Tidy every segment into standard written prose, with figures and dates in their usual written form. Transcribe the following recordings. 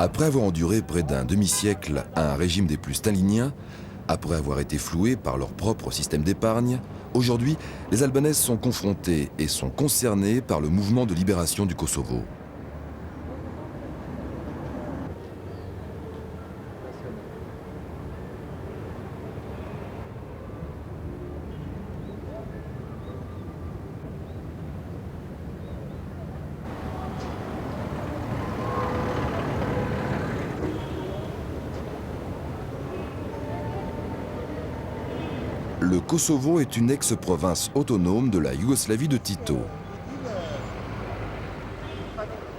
Après avoir enduré près d'un demi-siècle à un régime des plus staliniens, après avoir été floués par leur propre système d'épargne, aujourd'hui, les Albanaises sont confrontées et sont concernées par le mouvement de libération du Kosovo. Le Kosovo est une ex-province autonome de la Yougoslavie de Tito.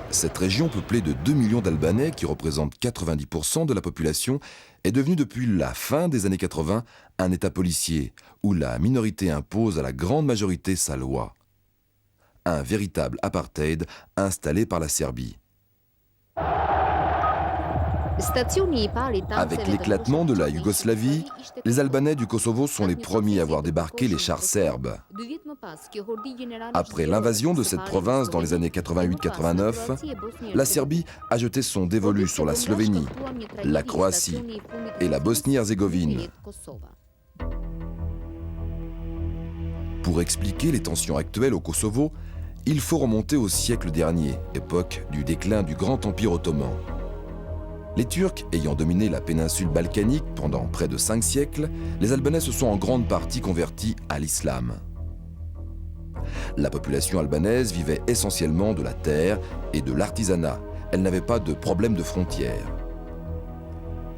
Cette région peuplée de 2 millions d'Albanais, qui représentent 90% de la population, est devenue depuis la fin des années 80 un État policier, où la minorité impose à la grande majorité sa loi. Un véritable apartheid installé par la Serbie. Avec l'éclatement de la Yougoslavie, les Albanais du Kosovo sont les premiers à voir débarquer les chars serbes. Après l'invasion de cette province dans les années 88-89, la Serbie a jeté son dévolu sur la Slovénie, la Croatie et la Bosnie-Herzégovine. Pour expliquer les tensions actuelles au Kosovo, il faut remonter au siècle dernier, époque du déclin du Grand Empire ottoman. Les Turcs ayant dominé la péninsule balkanique pendant près de 5 siècles, les Albanais se sont en grande partie convertis à l'islam. La population albanaise vivait essentiellement de la terre et de l'artisanat. Elle n'avait pas de problème de frontières.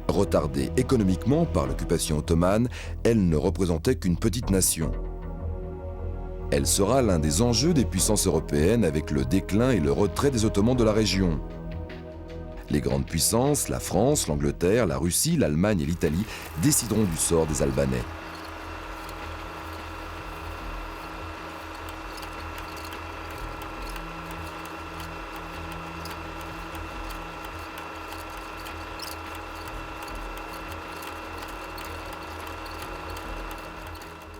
Retardée économiquement par l'occupation ottomane, elle ne représentait qu'une petite nation. Elle sera l'un des enjeux des puissances européennes avec le déclin et le retrait des Ottomans de la région. Les grandes puissances, la France, l'Angleterre, la Russie, l'Allemagne et l'Italie, décideront du sort des Albanais.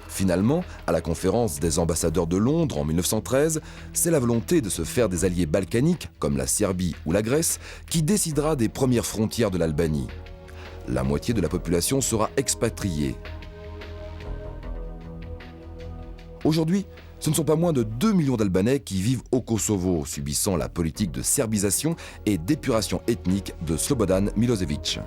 Finalement, à la conférence des ambassadeurs de Londres en 1913, c'est la volonté de se faire des alliés balkaniques, comme la Serbie ou la Grèce, qui décidera des premières frontières de l'Albanie. La moitié de la population sera expatriée. Aujourd'hui, ce ne sont pas moins de 2 millions d'Albanais qui vivent au Kosovo, subissant la politique de serbisation et d'épuration ethnique de Slobodan Milosevic.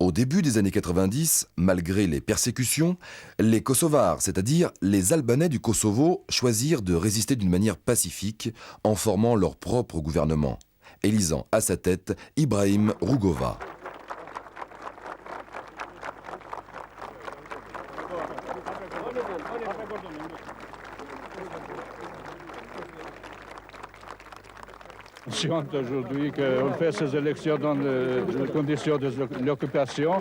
Au début des années 90, malgré les persécutions, les Kosovars, c'est-à-dire les Albanais du Kosovo, choisirent de résister d'une manière pacifique en formant leur propre gouvernement, élisant à sa tête Ibrahim Rugova. C'est aujourd'hui qu'on fait ces élections dans les conditions de l'occupation,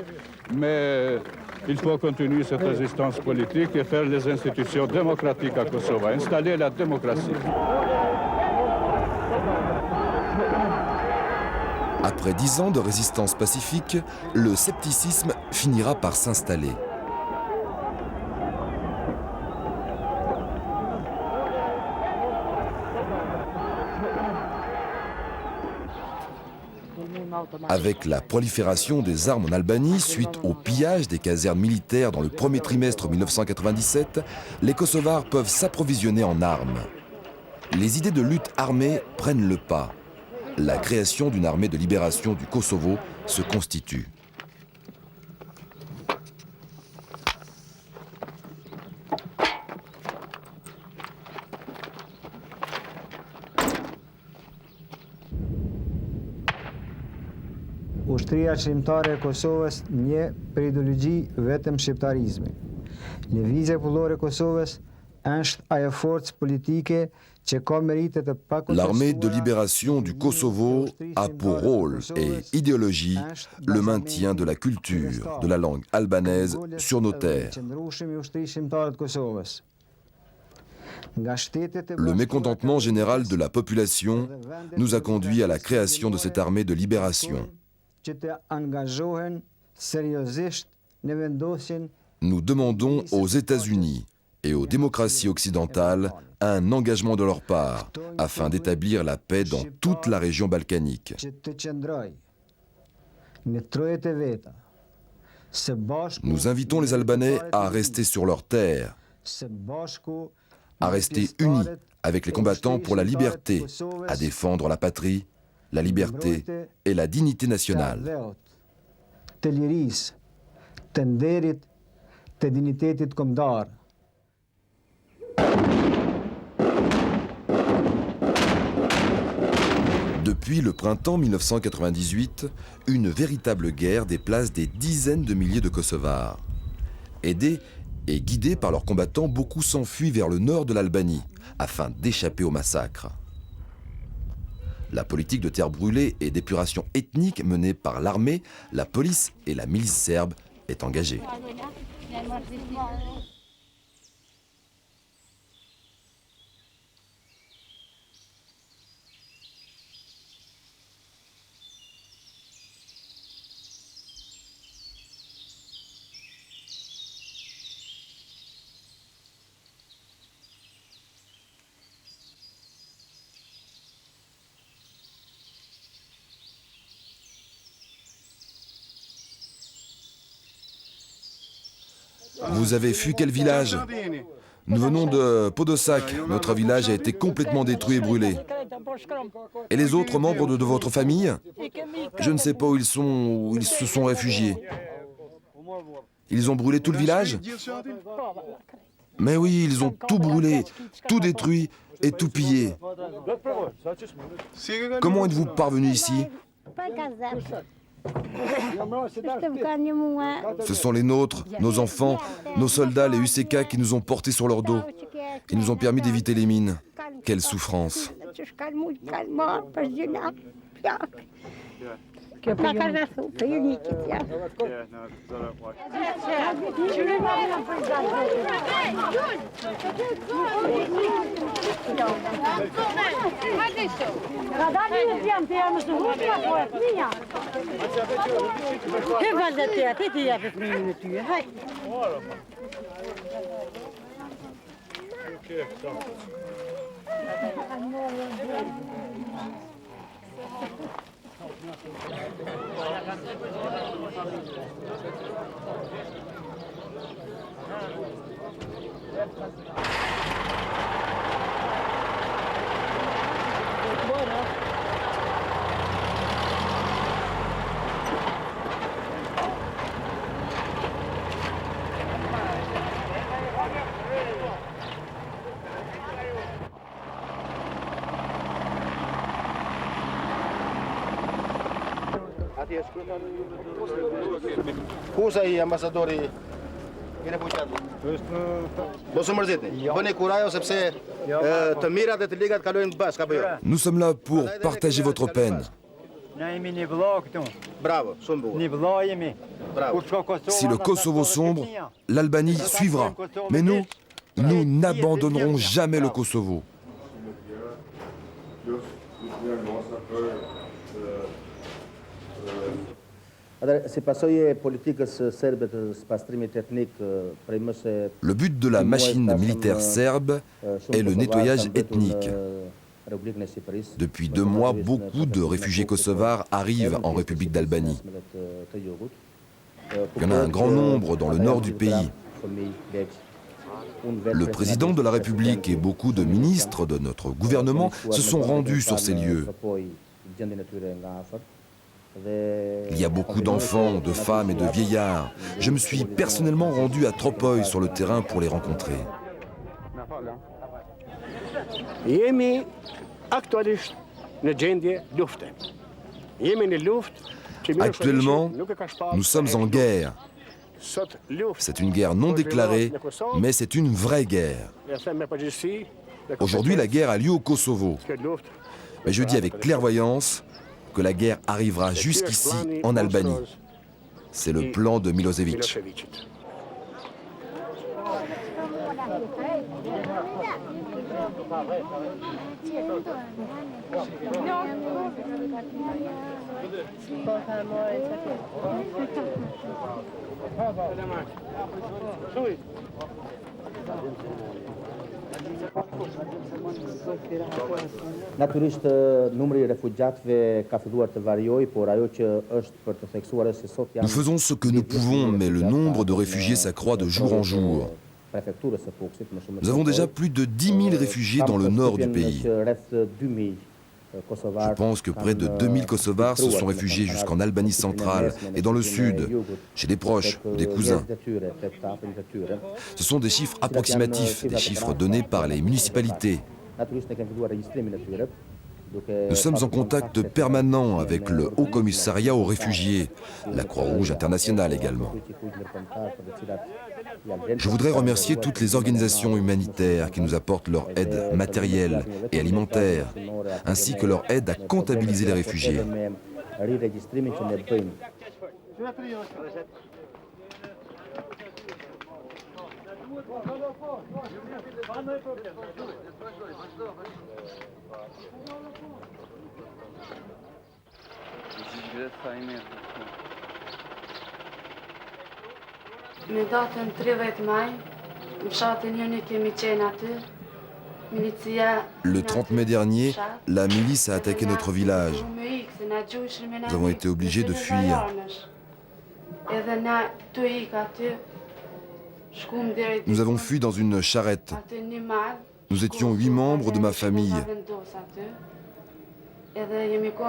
mais il faut continuer cette résistance politique et faire les institutions démocratiques à Kosovo, installer la démocratie. Après 10 ans de résistance pacifique, le scepticisme finira par s'installer. Avec la prolifération des armes en Albanie suite au pillage des casernes militaires dans le premier trimestre 1997, les Kosovars peuvent s'approvisionner en armes. Les idées de lutte armée prennent le pas. La création d'une armée de libération du Kosovo se constitue. Ushtria Shqiptare e Kosovës një për ideologji vetëm shqiptarizmi. Lëvizja Popullore e Kosovës është ajo forcë politike që ka meritet të pakontestuara. L'armée de libération du Kosovo a pour rôle et idéologie le maintien de la culture, de la langue albanaise sur nos terres. Le mécontentement général de la population nous a conduit à la création de cette armée de libération. Nous demandons aux États-Unis et aux démocraties occidentales un engagement de leur part afin d'établir la paix dans toute la région balkanique. Nous invitons les Albanais à rester sur leur terre, à rester unis avec les combattants pour la liberté, à défendre la patrie, la liberté et la dignité nationale. Depuis le printemps 1998, une véritable guerre déplace des dizaines de milliers de Kosovars. Aidés et guidés par leurs combattants, beaucoup s'enfuient vers le nord de l'Albanie afin d'échapper au massacre. La politique de terre brûlée et d'épuration ethnique menée par l'armée, la police et la milice serbe est engagée. Vous avez fui quel village? Nous venons de Podosak. Notre village a été complètement détruit et brûlé. Et les autres membres de votre famille? Je ne sais pas où ils sont, où ils se sont réfugiés. Ils ont brûlé tout le village? Mais oui, ils ont tout brûlé, tout détruit et tout pillé. Comment êtes-vous parvenu ici? Ce sont les nôtres, nos enfants, nos soldats, les UCK qui nous ont portés sur leur dos. Ils nous ont permis d'éviter les mines. Quelle souffrance! Kusa i ambasadori i refugjatëve? Mos u mërzitni. Bëni kurajo sepse të mirat dhe të ligat kalojnë bashkë apo jo? Nous sommes là pour partager votre peine. Bravo, shumë bukur. Bravo. Si le Kosovo sombre, l'Albanie suivra. Mais nous n'abandonnerons jamais le Kosovo. Le but de la machine militaire serbe est le nettoyage ethnique. Depuis 2 mois, beaucoup de réfugiés kosovars arrivent en République d'Albanie. Il y en a un grand nombre dans le nord du pays. Le président de la République et beaucoup de ministres de notre gouvernement se sont rendus sur ces lieux. Il y a beaucoup d'enfants, de femmes et de vieillards. Je me suis personnellement rendu à Tropoï sur le terrain pour les rencontrer. Actuellement, nous sommes en guerre. C'est une guerre non déclarée, mais c'est une vraie guerre. Aujourd'hui, la guerre a lieu au Kosovo. Mais je dis avec clairvoyance que la guerre arrivera jusqu'ici, en Albanie. C'est le plan de Milosevic. Natyrisht numri I refugjatëve ka filluar të variojë, por ajo që është për të theksuar është se sot janë Nous faisons ce que nous pouvons, mais le nombre de réfugiés s'accroît de jour en jour. Nous avons déjà plus de 10 000 réfugiés dans le nord du pays. Je pense que près de 2000 Kosovars se sont réfugiés jusqu'en Albanie centrale et dans le sud, chez des proches ou des cousins. Ce sont des chiffres approximatifs, des chiffres donnés par les municipalités. Nous sommes en contact permanent avec le Haut Commissariat aux réfugiés, la Croix-Rouge internationale également. Je voudrais remercier toutes les organisations humanitaires qui nous apportent leur aide matérielle et alimentaire, ainsi que leur aide à comptabiliser les réfugiés. Në datën 30 maj, në fshatin jënë kemi qenë aty. Le 30 mai dernier, la milice a attaqué notre village. Nous avons été obligés de fuir. Nous avons fui dans une charrette. Nous étions 8 membres de ma famille.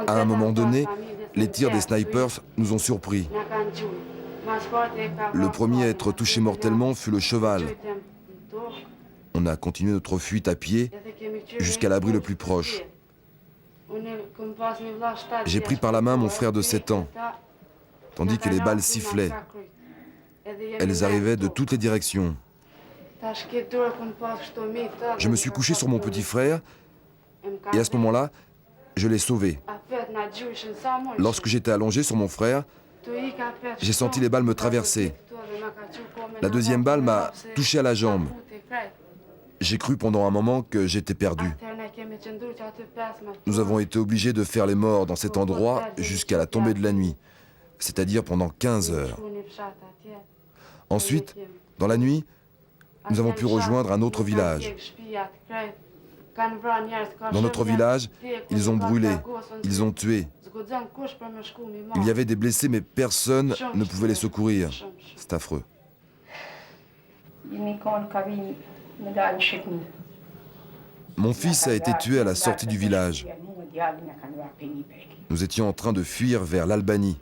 À un moment donné, les tirs des snipers nous ont surpris. Le premier à être touché mortellement fut le cheval. On a continué notre fuite à pied jusqu'à l'abri le plus proche. J'ai pris par la main mon frère de 7 ans, tandis que les balles sifflaient. Elles arrivaient de toutes les directions. Je me suis couché sur mon petit frère et à ce moment-là, je l'ai sauvé. Lorsque j'étais allongé sur mon frère, j'ai senti les balles me traverser. La deuxième balle m'a touché à la jambe. J'ai cru pendant un moment que j'étais perdu. Nous avons été obligés de faire les morts dans cet endroit jusqu'à la tombée de la nuit, c'est-à-dire pendant 15 heures. Ensuite, dans la nuit, nous avons pu rejoindre un autre village. Dans notre village, ils ont brûlé, ils ont tué. Il y avait des blessés, mais personne ne pouvait les secourir. C'est affreux. Mon fils a été tué à la sortie du village. Nous étions en train de fuir vers l'Albanie.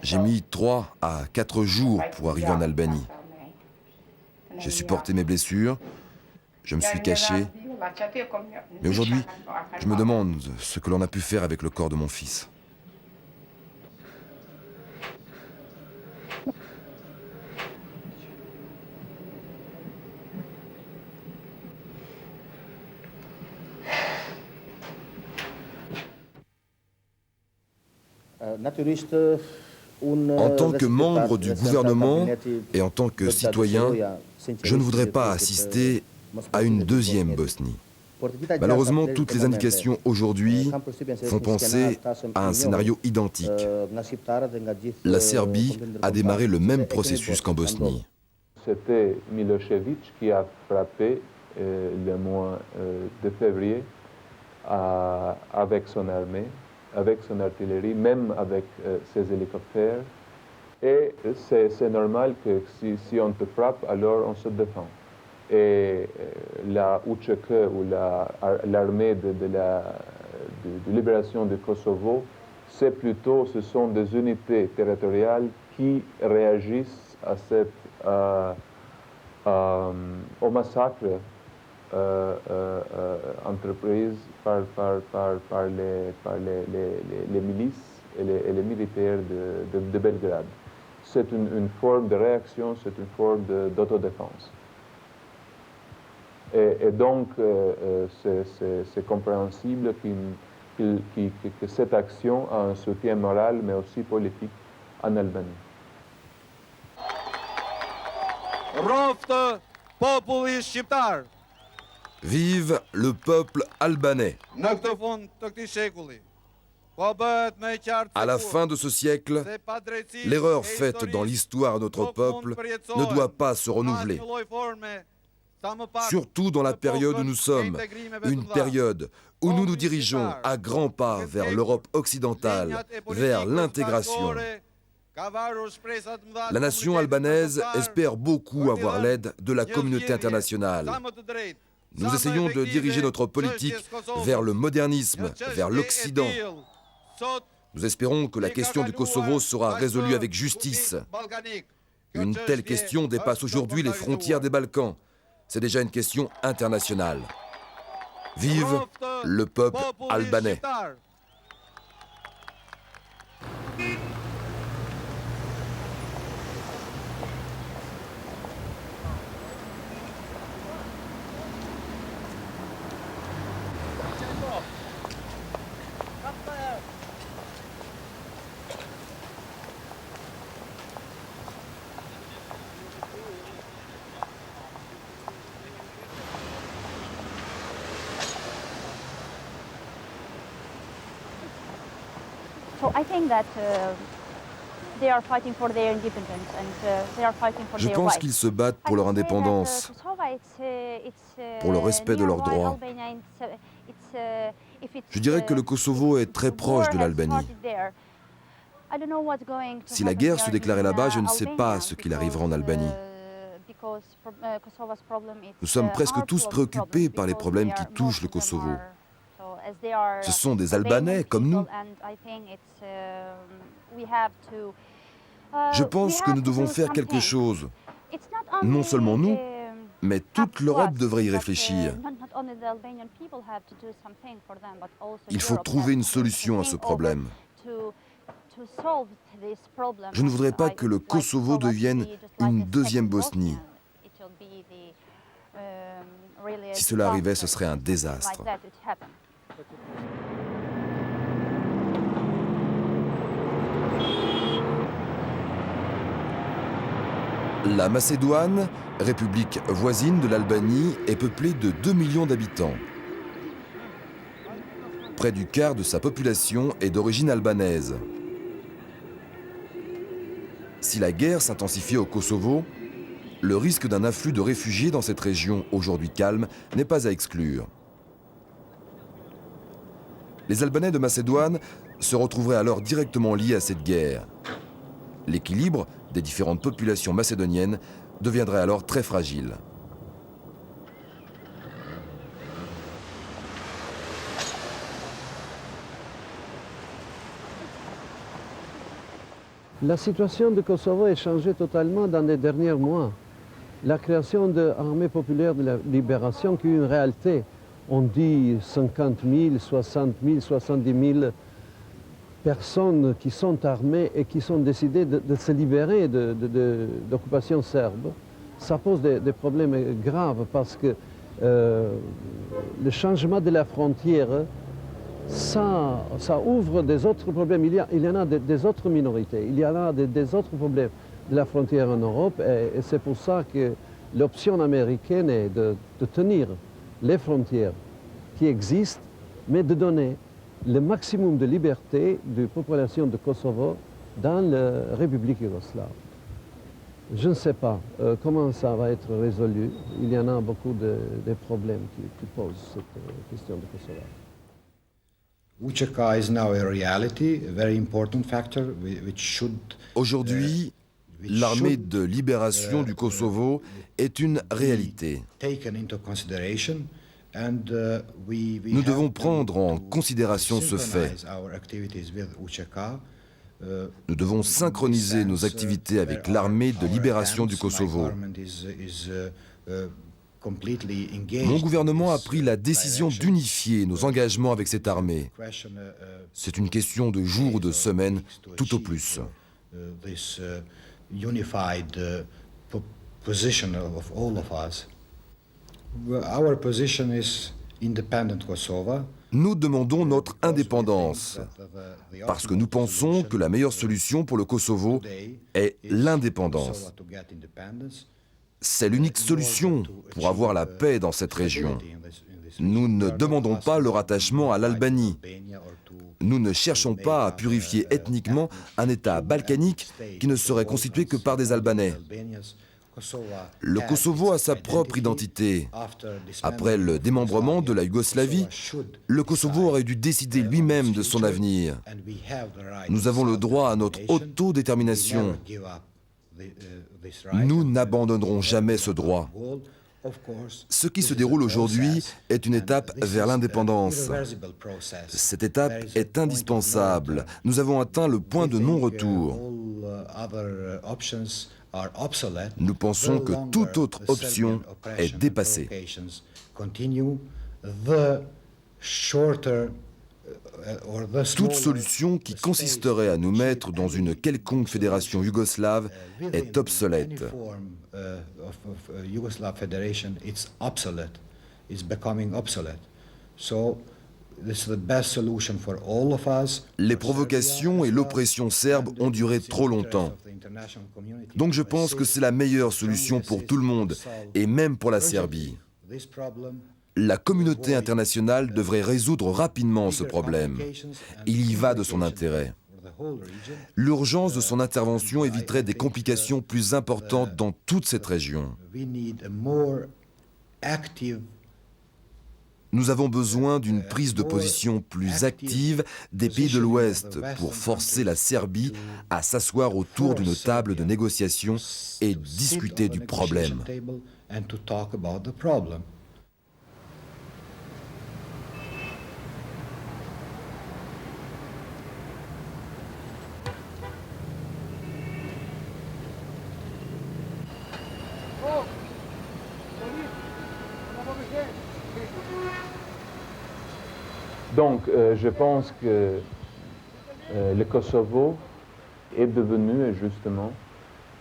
J'ai mis 3 à 4 jours pour arriver en Albanie. J'ai supporté mes blessures, je me suis caché. Mais aujourd'hui, je me demande ce que l'on a pu faire avec le corps de mon fils. En tant que membre du gouvernement et en tant que citoyen, je ne voudrais pas assister à une deuxième Bosnie. Malheureusement, toutes les indications aujourd'hui font penser à un scénario identique. La Serbie a démarré le même processus qu'en Bosnie. C'était Milošević qui a frappé le mois de février avec son armée, avec son artillerie, même avec ses hélicoptères. Et c'est normal que si on te frappe, alors on se défend. Et la UÇK ou l'armée de libération du Kosovo, ce sont des unités territoriales qui réagissent au massacre entreprise par les milices et les militaires de Belgrade. C'est une forme de réaction, c'est une forme d'autodéfense. Et donc, c'est compréhensible que cette action a un soutien moral, mais aussi politique, en Albanie. Vive le peuple albanais! À la fin de ce siècle, l'erreur faite dans l'histoire de notre peuple ne doit pas se renouveler. Surtout dans la période où nous sommes, une période où nous nous dirigeons à grands pas vers l'Europe occidentale, vers l'intégration. La nation albanaise espère beaucoup avoir l'aide de la communauté internationale. Nous essayons de diriger notre politique vers le modernisme, vers l'Occident. Nous espérons que la question du Kosovo sera résolue avec justice. Une telle question dépasse aujourd'hui les frontières des Balkans. C'est déjà une question internationale. Vive le peuple albanais! So I think that they are fighting for their independence and they are fighting for Je their pense rights. qu'ils se battent pour leur indépendance, pour le respect de leurs droits. Je dirais que le Kosovo est très proche de l'Albanie. Si la guerre se déclarait là-bas, je ne sais pas ce qu'il arrivera en Albanie. Nous sommes presque tous préoccupés par les problèmes qui touchent le Kosovo. Ce sont des Albanais comme nous. Je pense que nous devons faire quelque chose. Non seulement nous, mais toute l'Europe devrait y réfléchir. Il faut trouver une solution à ce problème. Je ne voudrais pas que le Kosovo devienne une deuxième Bosnie. Si cela arrivait, ce serait un désastre. La Macédoine, république voisine de l'Albanie, est peuplée de 2 millions d'habitants. Près du quart de sa population est d'origine albanaise. Si la guerre s'intensifie au Kosovo, le risque d'un afflux de réfugiés dans cette région aujourd'hui calme n'est pas à exclure. Les Albanais de Macédoine se retrouveraient alors directement liés à cette guerre. L'équilibre des différentes populations macédoniennes deviendrait alors très fragile. La situation du Kosovo a changé totalement dans les derniers mois. La création de l'armée populaire de la libération qui est une réalité. On dit 50 000, 60 000, 70 000 personnes qui sont armées et qui sont décidées de se libérer de l'occupation serbe. Ça pose des problèmes graves parce que le changement de la frontière, ça ouvre des autres problèmes. Il y en a des autres minorités, il y en a des autres problèmes de la frontière en Europe et c'est pour ça que l'option américaine est de tenir les frontières qui existent, mais de donner le maximum de liberté de la population de Kosovo dans la République yougoslave. Je ne sais pas comment ça va être résolu. Il y en a beaucoup de problèmes qui posent cette question de Kosovo. UÇK is now a reality, a very important factor which should. Aujourd'hui, l'armée de libération du Kosovo est une réalité. Nous devons prendre en considération ce fait. Nous devons synchroniser nos activités avec l'armée de libération du Kosovo. Mon gouvernement a pris la décision d'unifier nos engagements avec cette armée. C'est une question de jours ou de semaines, tout au plus. Nous demandons notre indépendance parce que nous pensons que la meilleure solution pour le Kosovo est l'indépendance. C'est l'unique solution pour avoir la paix dans cette région. Nous ne demandons pas le rattachement à l'Albanie. Nous ne cherchons pas à purifier ethniquement un État balkanique qui ne serait constitué que par des Albanais. Le Kosovo a sa propre identité. Après le démembrement de la Yougoslavie, le Kosovo aurait dû décider lui-même de son avenir. Nous avons le droit à notre autodétermination. Nous n'abandonnerons jamais ce droit. Ce qui se déroule aujourd'hui est une étape vers l'indépendance. Cette étape est indispensable. Nous avons atteint le point de non-retour. Nous pensons que toute autre option est dépassée. Toute solution qui consisterait à nous mettre dans une quelconque fédération yougoslave est obsolète. Les provocations et l'oppression serbe ont duré trop longtemps. Donc je pense que c'est la meilleure solution pour tout le monde, et même pour la Serbie. La communauté internationale devrait résoudre rapidement ce problème. Il y va de son intérêt. L'urgence de son intervention éviterait des complications plus importantes dans toute cette région. Nous avons besoin d'une prise de position plus active des pays de l'Ouest pour forcer la Serbie à s'asseoir autour d'une table de négociation et discuter du problème. Donc, je pense que le Kosovo est devenu justement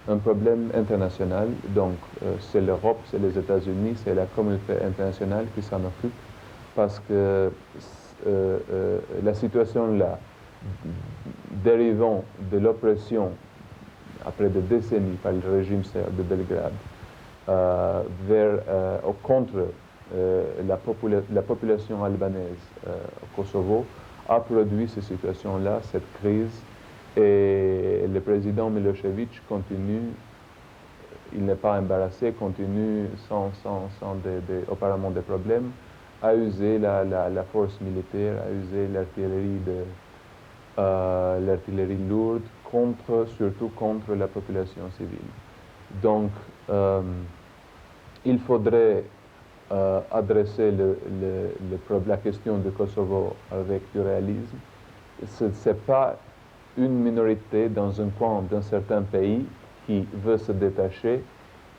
un problème international. Donc, c'est l'Europe, c'est les États-Unis, c'est la communauté internationale qui s'en occupe parce que la situation là, dérivant de l'oppression après des décennies par le régime serbe de Belgrade, contre la population albanaise au Kosovo a produit cette situation-là, cette crise, et le président Milosevic continue, il n'est pas embarrassé, continue sans apparemment des problèmes, à user la force militaire, à user l'artillerie lourde, surtout contre la population civile. Donc, il faudrait adresser la question du Kosovo avec du réalisme. Ce n'est pas une minorité dans un coin d'un certain pays qui veut se détacher,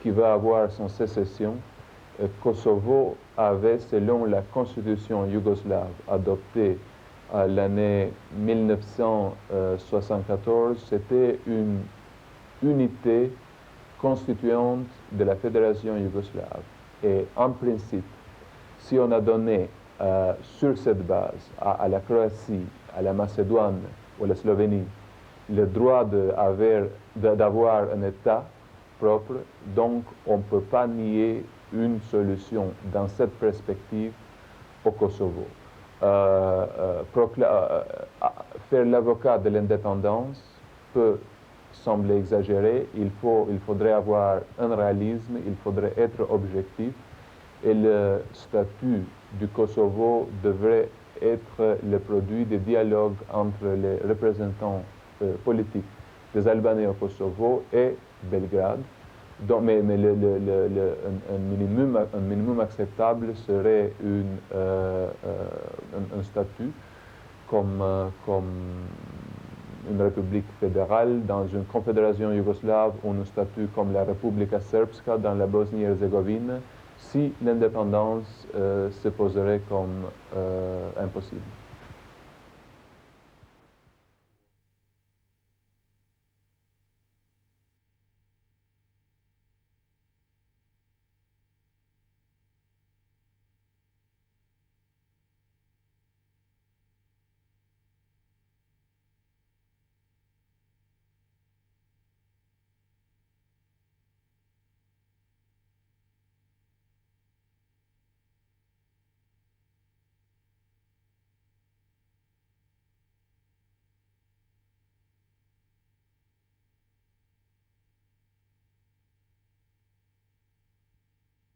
qui veut avoir son sécession. Kosovo avait, selon la constitution yougoslave adoptée à l'année 1974, c'était une unité constituante de la fédération yougoslave. Et en principe, si on a donné sur cette base à la Croatie, à la Macédoine ou à la Slovénie le droit d'avoir un État propre, donc on ne peut pas nier une solution dans cette perspective au Kosovo. Faire l'avocat de l'indépendance peut sembler exagéré, il faudrait avoir un réalisme, il faudrait être objectif, et le statut du Kosovo devrait être le produit des dialogues entre les représentants politiques des Albanais au Kosovo et Belgrade. Donc, mais un minimum acceptable serait un statut comme une république fédérale dans une confédération yougoslave ou un statut comme la Republika Srpska dans la Bosnie-Herzégovine si l'indépendance se poserait comme impossible.